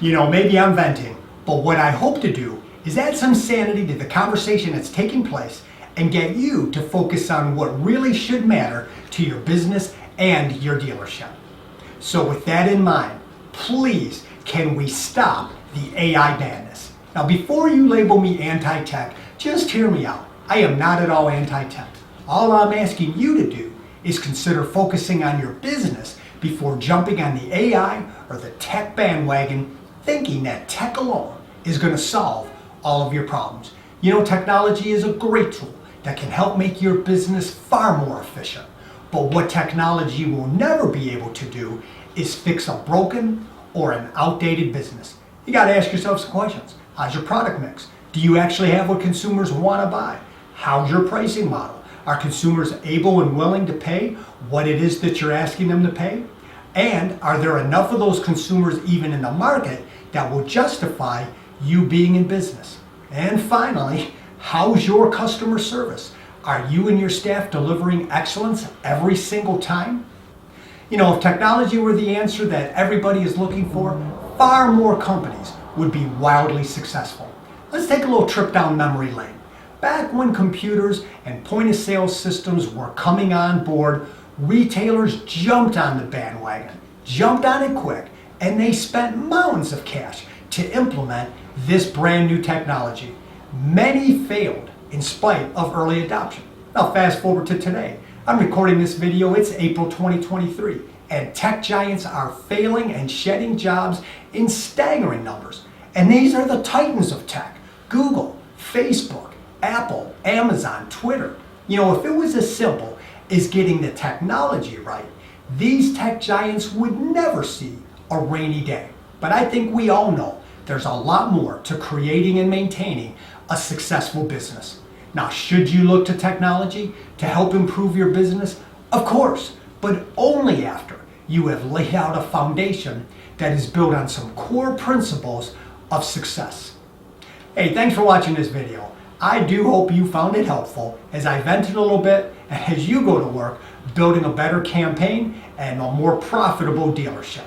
Maybe I'm venting, but what I hope to do is add some sanity to the conversation that's taking place and get you to focus on what really should matter to your business and your dealership. So with that in mind, please, can we stop the AI madness? Now, before you label me anti-tech, just hear me out. I am not at all anti-tech. All I'm asking you to do is consider focusing on your business before jumping on the AI or the tech bandwagon, thinking that tech alone is going to solve all of your problems. Technology is a great tool that can help make your business far more efficient. But what technology will never be able to do is fix a broken or an outdated business. You got to ask yourself some questions. How's your product mix? Do you actually have what consumers want to buy? How's your pricing model? Are consumers able and willing to pay what it is that you're asking them to pay? And are there enough of those consumers even in the market that will justify you being in business? And finally, how's your customer service? Are you and your staff delivering excellence every single time? If technology were the answer that everybody is looking for, far more companies would be wildly successful. Let's take a little trip down memory lane. Back when computers and point-of-sale systems were coming on board, retailers jumped on the bandwagon, jumped on it quick, and they spent mountains of cash to implement this brand new technology. Many failed in spite of early adoption. Now fast forward to today. I'm recording this video, it's April 2023, and tech giants are failing and shedding jobs in staggering numbers. And these are the titans of tech: Google, Facebook, Apple, Amazon, Twitter. If it was as simple as getting the technology right, these tech giants would never see a rainy day. But I think we all know there's a lot more to creating and maintaining a successful business. Now, should you look to technology to help improve your business? Of course, but only after you have laid out a foundation that is built on some core principles of success. Hey, thanks for watching this video. I do hope you found it helpful as I vented a little bit and as you go to work building a better campaign and a more profitable dealership.